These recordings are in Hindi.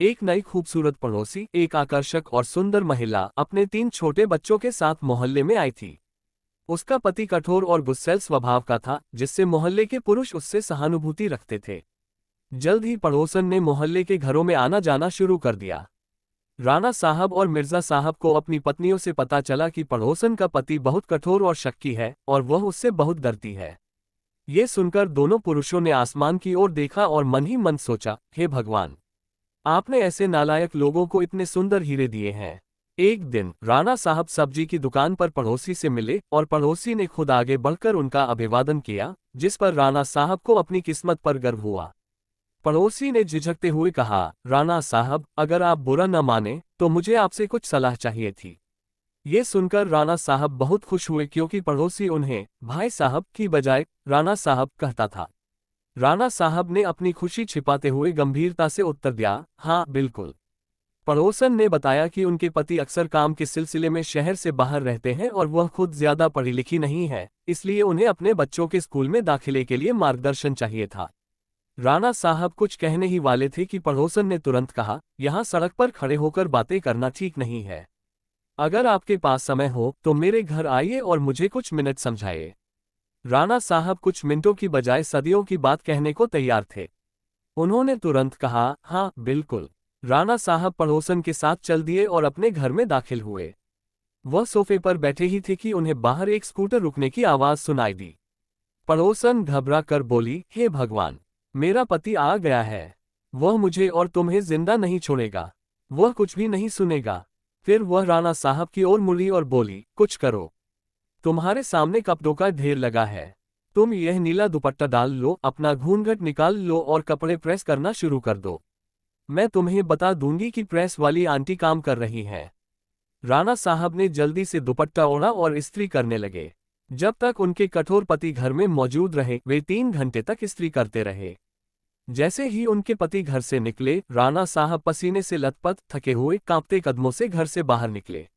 एक नई खूबसूरत पड़ोसी, एक आकर्षक और सुंदर महिला अपने 3 छोटे बच्चों के साथ मोहल्ले में आई थी। उसका पति कठोर और गुस्सैल स्वभाव का था, जिससे मोहल्ले के पुरुष उससे सहानुभूति रखते थे। जल्द ही पड़ोसन ने मोहल्ले के घरों में आना जाना शुरू कर दिया। राणा साहब और मिर्जा साहब को अपनी पत्नियों से पता चला कि पड़ोसन का पति बहुत कठोर और शक्की है और वह उससे बहुत डरती है। ये सुनकर दोनों पुरुषों ने आसमान की ओर देखा और मन ही मन सोचा, हे भगवान, आपने ऐसे नालायक लोगों को इतने सुंदर हीरे दिए हैं। एक दिन राणा साहब सब्जी की दुकान पर पड़ोसी से मिले और पड़ोसी ने खुद आगे बढ़कर उनका अभिवादन किया, जिस पर राणा साहब को अपनी किस्मत पर गर्व हुआ। पड़ोसी ने झिझकते हुए कहा, राणा साहब, अगर आप बुरा न माने तो मुझे आपसे कुछ सलाह चाहिए थी। ये सुनकर राणा साहब बहुत खुश हुए, क्योंकि पड़ोसी उन्हें भाई साहब की बजाय राणा साहब कहता था। राणा साहब ने अपनी खुशी छिपाते हुए गंभीरता से उत्तर दिया, हाँ बिल्कुल। पड़ोसन ने बताया कि उनके पति अक्सर काम के सिलसिले में शहर से बाहर रहते हैं और वह खुद ज्यादा पढ़ी लिखी नहीं है, इसलिए उन्हें अपने बच्चों के स्कूल में दाखिले के लिए मार्गदर्शन चाहिए था। राणा साहब कुछ कहने ही वाले थे कि पड़ोसन ने तुरंत कहा, यहाँ सड़क पर खड़े होकर बातें करना ठीक नहीं है। अगर आपके पास समय हो तो मेरे घर आइए और मुझे कुछ मिनट समझाइए। राणा साहब कुछ मिनटों की बजाय सदियों की बात कहने को तैयार थे। उन्होंने तुरंत कहा, हाँ बिल्कुल। राणा साहब पड़ोसन के साथ चल दिए और अपने घर में दाखिल हुए। वह सोफे पर बैठे ही थे कि उन्हें बाहर एक स्कूटर रुकने की आवाज सुनाई दी। पड़ोसन घबरा कर बोली, हे भगवान, मेरा पति आ गया है। वह मुझे और तुम्हें जिंदा नहीं छोड़ेगा। वह कुछ भी नहीं सुनेगा। फिर वह राणा साहब की ओर मुड़ी और बोली, कुछ करो। तुम्हारे सामने कपड़ों का ढेर लगा है। तुम यह नीला दुपट्टा डाल लो, अपना घूंघट निकाल लो और कपड़े प्रेस करना शुरू कर दो। मैं तुम्हें बता दूंगी कि प्रेस वाली आंटी काम कर रही हैं। राणा साहब ने जल्दी से दुपट्टा ओढ़ा और इस्त्री करने लगे। जब तक उनके कठोर पति घर में मौजूद रहे, वे 3 घंटे तक इस्त्री करते रहे। जैसे ही उनके पति घर से निकले, राणा साहब पसीने से लथपथ, थके हुए, कांपते कदमों से घर से बाहर निकले।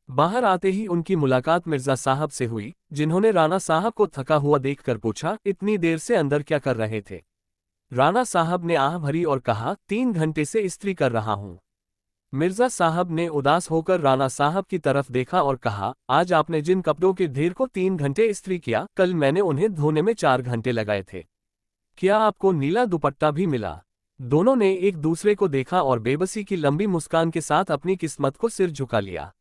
बाहर आते ही उनकी मुलाकात मिर्जा साहब से हुई, जिन्होंने राणा साहब को थका हुआ देखकर पूछा, इतनी देर से अंदर क्या कर रहे थे? राणा साहब ने आह भरी और कहा, 3 घंटे से इस्त्री कर रहा हूं। मिर्जा साहब ने उदास होकर राणा साहब की तरफ देखा और कहा, आज आपने जिन कपड़ों के ढेर को 3 घंटे इस्त्री किया, कल मैंने उन्हें धोने में 4 घंटे लगाए थे। क्या आपको नीला दुपट्टा भी मिला? दोनों ने एक दूसरे को देखा और बेबसी की लंबी मुस्कान के साथ अपनी किस्मत को सिर झुका लिया।